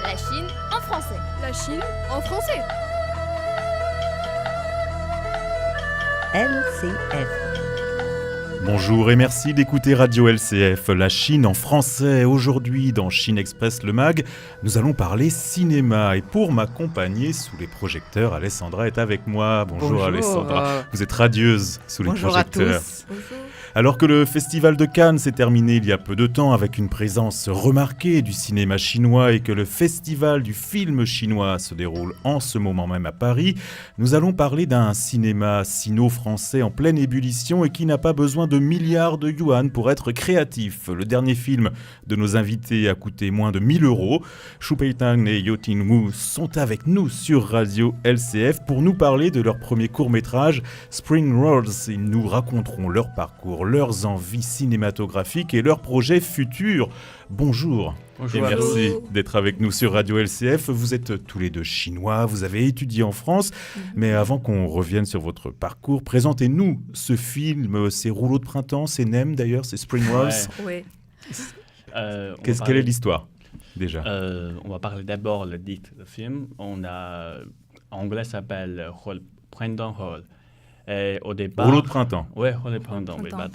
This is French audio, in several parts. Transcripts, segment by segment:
La Chine en français. La Chine en français. LCF. Bonjour et merci d'écouter Radio LCF, la Chine en français. Aujourd'hui, dans Chine Express le MAG, nous allons parler cinéma. Et pour m'accompagner sous les projecteurs, Alessandra est avec moi. Bonjour. Alessandra. Vous êtes radieuse sous les projecteurs. Bonjour à tous. Bonjour. Alors que le festival de Cannes s'est terminé il y a peu de temps avec une présence remarquée du cinéma chinois et que le festival du film chinois se déroule en ce moment même à Paris, nous allons parler d'un cinéma sino-français en pleine ébullition et qui n'a pas besoin de milliards de yuan pour être créatif. Le dernier film de nos invités a coûté moins de 1 000 €. Xu Peitang et Yo Ting-woo sont avec nous sur Radio LCF pour nous parler de leur premier court-métrage Spring Rolls. Ils nous raconteront leur parcours, leurs envies cinématographiques et leurs projets futurs. Bonjour. Bonjour. Et merci d'être avec nous sur Radio LCF. Vous êtes tous les deux chinois, vous avez étudié en France, mais avant qu'on revienne sur votre parcours, présentez-nous ce film, ces rouleaux de printemps, ces nems d'ailleurs, ces Spring Rolls. Oui. Quelle est l'histoire déjà? On va parler d'abord le titre du film. En anglais, ça s'appelle Printemps Roll. Et au départ, Rouleau de printemps. Ouais, rouleau de printemps. Oui, pardon.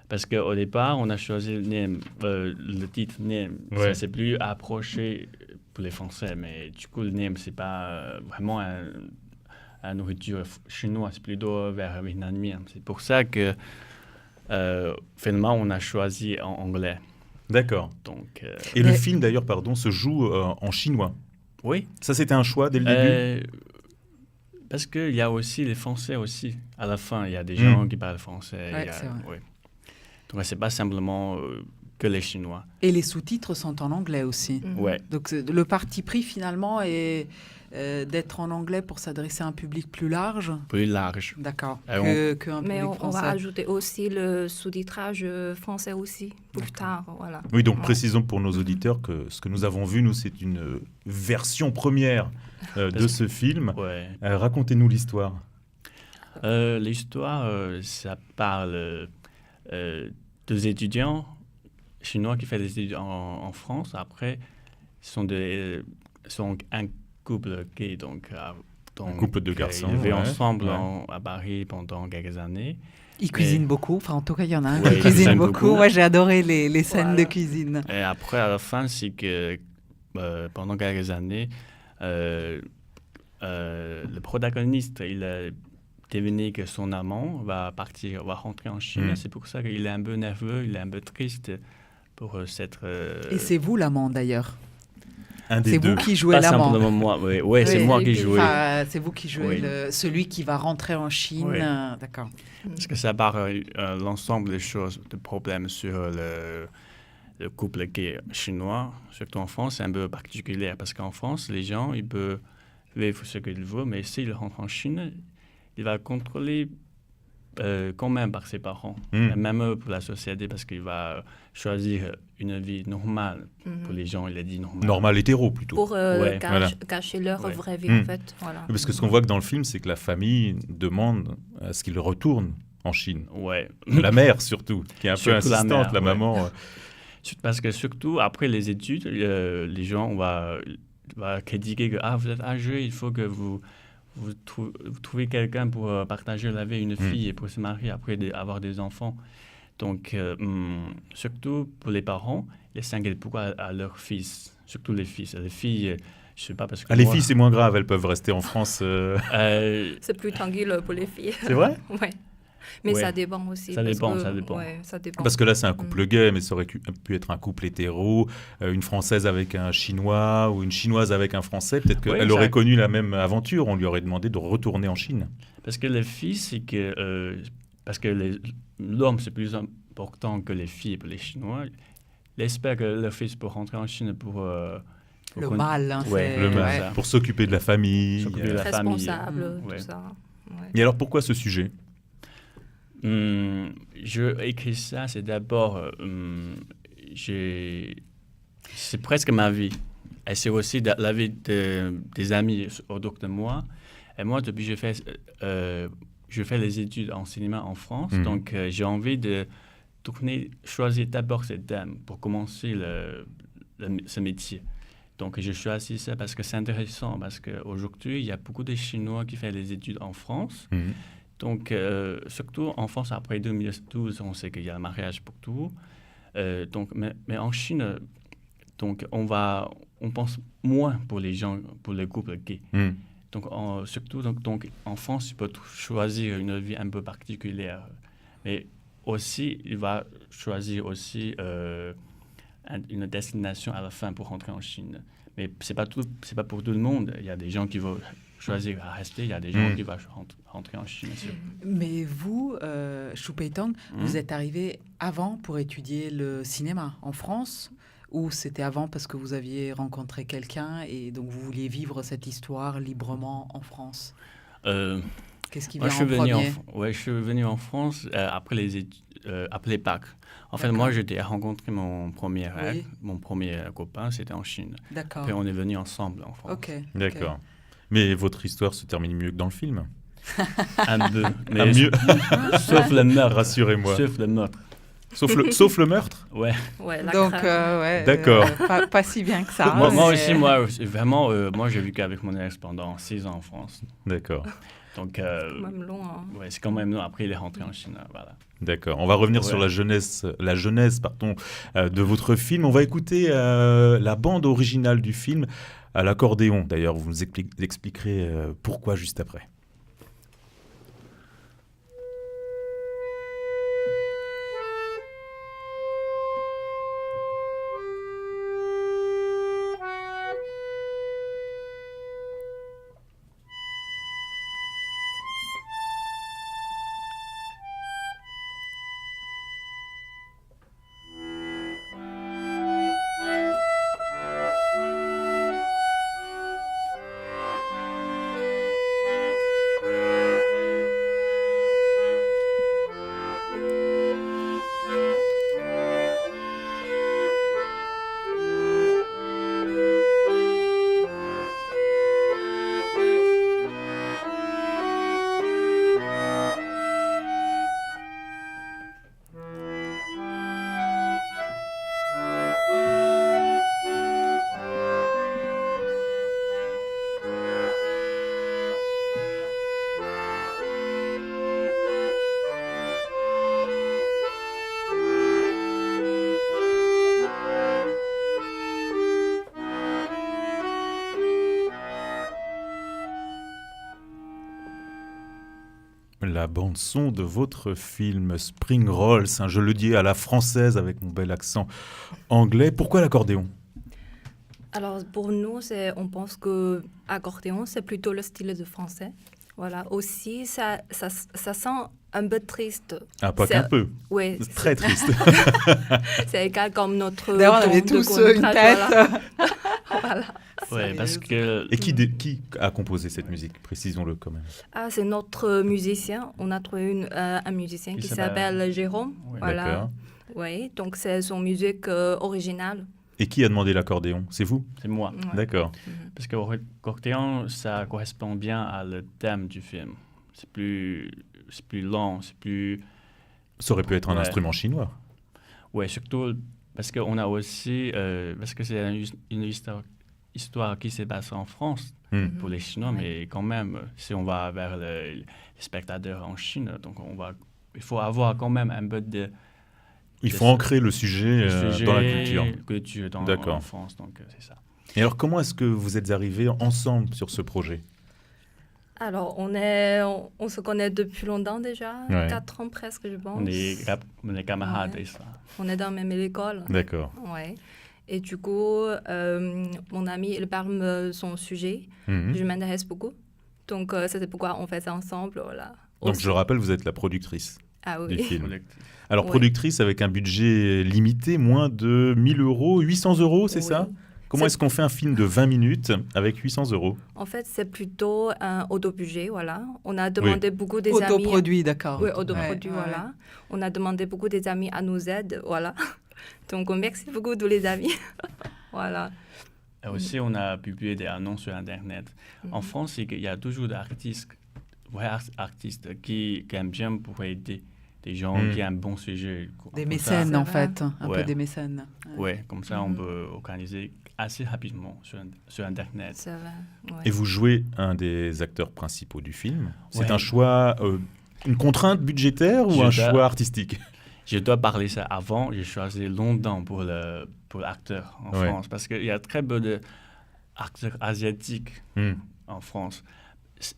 Parce qu'au départ, on a choisi le titre Nem. Ouais. Ça, c'est plus approché pour les Français, mais du coup, le Nem, c'est pas vraiment une nourriture chinoise, c'est plutôt vers vietnamien. C'est pour ça que finalement, on a choisi en anglais. D'accord. Donc, Et le film d'ailleurs, se joue en chinois. oui. Ça, c'était un choix dès le début? Parce qu'il y a aussi les Français aussi. À la fin, il y a des gens qui parlent français. Ouais, c'est vrai. Oui. Donc, c'est pas simplement que les Chinois. Et les sous-titres sont en anglais aussi. Ouais. Donc le parti pris finalement est d'être en anglais pour s'adresser à un public plus large. Plus large. D'accord. Et Qu'un Mais public on va français. ajouter aussi le sous-titrage français aussi, plus tard. Voilà. Oui, donc précisons pour nos auditeurs que ce que nous avons vu, nous, c'est une version première de ce film. Ouais. Racontez-nous l'histoire. L'histoire, ça parle deux étudiants chinois qui font des études en France. Après, sont un couple gay, donc Un couple de garçons, Ils vivaient ouais. ensemble Ouais. à Paris pendant quelques années. Ils cuisinent beaucoup. Enfin, en tout cas, il y en a un Ouais, qui ils cuisine cuisinent beaucoup. beaucoup. Moi, j'ai adoré les scènes Voilà. de cuisine. Et après, à la fin, c'est que pendant quelques années, le protagoniste, il a deviné que son amant va rentrer en Chine. C'est pour ça qu'il est un peu nerveux, il est un peu triste pour cette... Et c'est vous l'amant d'ailleurs. Un des C'est deux. vous qui jouez Pas l'amant. simplement moi, oui, c'est Oui, moi qui oui. joue. Enfin, c'est vous qui jouez Oui. celui qui va rentrer en Chine. Oui. D'accord. Parce que ça part l'ensemble des choses, des problèmes sur le couple gay chinois, surtout en France, c'est un peu particulier. Parce qu'en France, les gens, ils peuvent vivre ce qu'ils veulent, mais s'ils rentrent en Chine, il va contrôler quand même par ses parents, et même pour la société, parce qu'il va choisir une vie normale. Pour les gens, il a dit normal. Normal hétéro plutôt. Pour Ouais, voilà. cacher leur Ouais. vraie vie, en fait. Voilà. Parce que ce qu'on voit que dans le film, c'est que la famille demande à ce qu'il retourne en Chine. Ouais. La mère surtout, qui est un peu Surtout la insistante, mère, la ouais. maman. Parce que surtout, après les études, les gens vont critiquer que vous êtes âgé, il faut que vous trouvez quelqu'un pour partager la vie, une fille, et pour se marier, après avoir des enfants. Donc, surtout pour les parents, ils s'inquiètent beaucoup à leurs fils, surtout les fils. Les filles, je sais pas, parce que Les moi, filles, c'est moins grave, elles peuvent rester en France. C'est plus tranquille pour les filles. C'est vrai? Ouais. Mais Ouais. ça dépend aussi. Ça parce dépend, que- ça dépend. Ouais, ça dépend. Parce que là, c'est un couple gay, mais ça aurait pu être un couple hétéro, une Française avec un Chinois ou une Chinoise avec un Français. Peut-être Oui, qu'elle ça- aurait connu la même aventure. On lui aurait demandé de retourner en Chine. Parce que les filles, c'est que... parce que l'homme, c'est plus important que les filles pour les Chinois. Ils espèrent que leur fils peut rentrer en Chine pour Le mâle, hein, Ouais, c'est... Le ouais. mâle, pour s'occuper de la famille. S'occuper de la famille. Responsable, Ouais. tout ça. Ouais. Et alors, pourquoi ce sujet? Je écris ça, c'est d'abord... c'est presque ma vie. Et c'est aussi la vie des amis autour de moi. Et moi, depuis que je fais les études en cinéma en France, donc j'ai envie de choisir d'abord cette dame pour commencer ce métier. Donc, j'ai choisi ça parce que c'est intéressant, parce qu'aujourd'hui, il y a beaucoup de Chinois qui font des études en France. Mhm. Donc, surtout en France, après 2012, on sait qu'il y a le mariage pour tout. Mais en Chine, donc, on pense moins pour les gens, pour les couples gays. Mhm. Donc, donc, en France, tu peux choisir une vie un peu particulière. Mais aussi, il va choisir aussi une destination à la fin pour rentrer en Chine. Mais c'est pas pour tout le monde. Il y a des gens qui vont choisir à rester, il y a des gens qui vont rentrer en Chine. Mais vous, Shu Pei-tong, vous êtes arrivé avant pour étudier le cinéma en France, ou c'était avant parce que vous aviez rencontré quelqu'un et donc vous vouliez vivre cette histoire librement en France? Qu'est-ce qui vient en premier? Je suis venu en France après les études, après les Pâques. En fait, moi, j'ai rencontré mon premier copain, c'était en Chine. D'accord. Puis on est venu ensemble en France. Ok. D'accord. Mais votre histoire se termine mieux que dans le film. Un peu. Mais Ah, mieux. Sauf le meurtre. Rassurez-moi. Sauf le meurtre. Sauf le meurtre? Ouais. Ouais, la Donc, crème. D'accord. pas si bien que ça. Moi mais- aussi, vraiment, moi, j'ai vécu avec mon ex pendant 6 ans en France. D'accord. Donc, Même long, hein. ouais, c'est quand même long. Après, il est rentré en Chine. Voilà. D'accord. On va revenir sur Ouais. la genèse de votre film. On va écouter la bande originale du film à l'accordéon. D'ailleurs, vous nous expliquerez pourquoi juste après. La bande-son de votre film Spring Rolls, hein, je le dis à la française avec mon bel accent anglais. Pourquoi l'accordéon? Alors, pour nous, on pense que accordéon, c'est plutôt le style de français. Voilà. Aussi, ça sent un peu triste. Ah, pas C'est- qu'un peu. Oui, Très triste. c'est égal comme notre D'ailleurs, on ton avait de tous contraste, une tête. Voilà. Voilà. Ouais, parce que Et qui a composé cette musique? Précisons-le quand même. Ah, c'est notre musicien. On a trouvé un musicien Qui qui s'appelle- s'appelle Jérôme. Ouais. Voilà. D'accord. Oui, donc c'est son musique originale. Et qui a demandé l'accordéon? C'est vous? c'est moi. Ouais. D'accord. Parce que l'accordéon, ça correspond bien à le thème du film. C'est plus lent, c'est plus... Ça aurait pu être un Ouais. instrument chinois. Ouais, surtout parce qu'on a aussi... parce que c'est une histoire qui s'est passée en France Hmm. pour les Chinois, Ouais. mais quand même, si on va vers les spectateurs en Chine, donc il faut avoir quand même un peu de... Il C'est faut ça. ancrer le sujet dans la culture. D'accord. en France, donc c'est ça. Et alors, comment est-ce que vous êtes arrivés ensemble sur ce projet? Alors, on se connaît depuis longtemps déjà, Ouais. 4 ans presque, je pense. On est camarades Ouais. et ça. On est dans la même école. D'accord. Ouais. Et du coup, mon ami, il parle son sujet. Mhm. Je m'intéresse beaucoup. Donc, c'était pourquoi on fait ça ensemble. Voilà. Donc, Aussi- je rappelle, vous êtes la productrice Ah du oui. film. Collectif. Alors, Ouais. productrice avec un budget limité, moins de 1000 euros, 800 euros, c'est Oui. ça? Comment C'est- est-ce qu'on fait un film de 20 minutes avec 800 euros? En fait, c'est plutôt un autobudget, voilà. On a demandé beaucoup des amis. Autoproduit, d'accord. Oui, autoproduit, Ouais, ouais. voilà. On a demandé beaucoup des amis à nous aider, voilà. Donc, merci beaucoup tous les amis. Voilà. Et aussi, on a publié des annonces sur Internet. En France, il y a toujours des artistes, vrais artistes qui aiment bien pour aider. des gens qui ont un bon sujet. Des Comme mécènes, ça. en fait. Un Ouais. peu des mécènes. Ouais, comme ça, on peut organiser assez rapidement sur Internet. C'est vrai. Ouais. Et vous jouez un des acteurs principaux du film. C'est Ouais. un choix, une contrainte budgétaire ou Je un dois- choix artistique? Je dois parler ça avant. J'ai choisi longtemps pour l'acteur en Ouais. France parce qu'il y a très peu d'acteurs asiatiques Hmm. en France.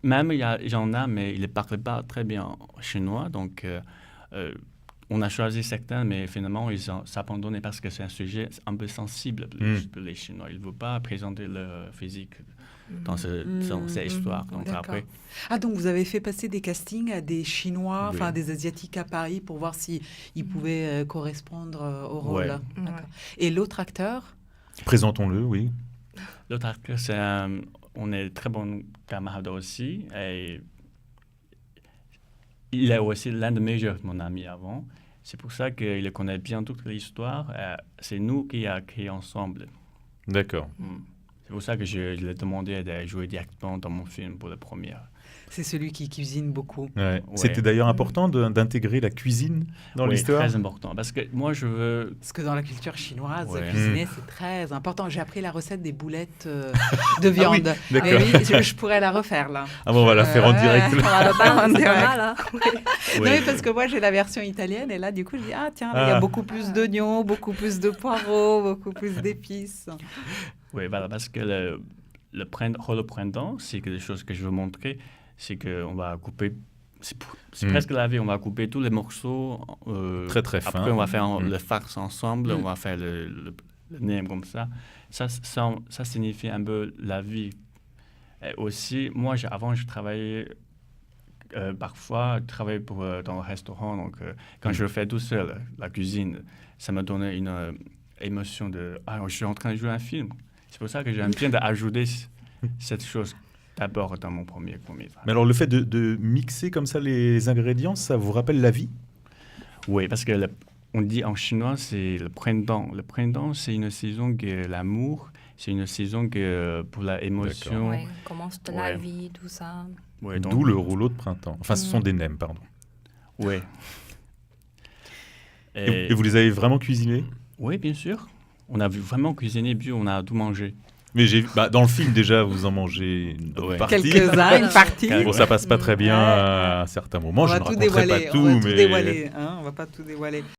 Même il y en a, mais ils ne parlent pas très bien chinois. Donc, on a choisi certains, mais finalement, ils ont s'abandonné parce que c'est un sujet un peu sensible pour les Chinois. Ils ne veulent pas présenter leur physique dans ces histoires. Donc, D'accord. après, Ah, donc vous avez fait passer des castings à des Chinois, Oui. enfin des Asiatiques à Paris pour voir s'ils pouvaient correspondre au rôle. Ouais. D'accord. Ouais. Et l'autre acteur Présentons-le, oui. l'autre acteur, on est très bons camarades aussi. Et il est aussi l'un de mes meilleurs, mon ami avant. C'est pour ça qu'il connaît bien toute l'histoire. C'est nous qui avons créé ensemble. D'accord. C'est pour ça que je lui ai demandé de jouer directement dans mon film pour la première. C'est celui qui cuisine beaucoup. Ouais. Ouais. C'était d'ailleurs important d'intégrer la cuisine dans Oui, l'histoire. très important. Parce que moi, je veux... Parce que dans la culture chinoise, Ouais. cuisiner, c'est très important. J'ai appris la recette des boulettes de viande. d'accord. Et oui, je pourrais la refaire là. Ah bon, on va la faire en direct. On va la faire en C'est pas direct. mal, hein. Non, mais parce que moi j'ai la version italienne et là du coup je dis ah tiens là, il y a beaucoup plus d'oignons, beaucoup plus de poireaux, beaucoup plus d'épices. Oui, voilà, parce que le printemps, c'est quelque chose que je veux montrer, c'est qu'on va couper, c'est presque la vie, on va couper tous les morceaux. Très, très fin. Après, on va faire le farce ensemble, on va faire le nem comme ça. Ça signifie un peu la vie. Et aussi, moi, avant, je travaillais parfois, dans un restaurant. Donc, quand je le fais tout seul, la cuisine, ça me donnait une émotion de « Ah, je suis en train de jouer un film ». C'est pour ça que j'aime bien d'ajouter cette chose d'abord dans mon premier court-métrage. Mais alors, le fait de mixer comme ça les ingrédients, ça vous rappelle la vie? Oui, parce que on dit en chinois, c'est le printemps. Le printemps, c'est une saison que l'amour, c'est une saison que pour la émotion. Ouais, commence de la Ouais. vie, tout ça. Ouais, donc- D'où le rouleau de printemps. Enfin, ce sont des nems, pardon. Oui. Et vous les avez vraiment cuisinés? Oui, bien sûr. On a vraiment cuisiné bio, on a tout mangé. Mais dans le film, déjà, vous en mangez une bonne Ouais. partie. Quelques-uns, une partie. Quelques- Bon, ça passe pas très bien Ouais. à certains moments. On Je va ne tout raconterai dévoiler, pas tout, on va tout mais dévoiler, hein, on va pas tout dévoiler.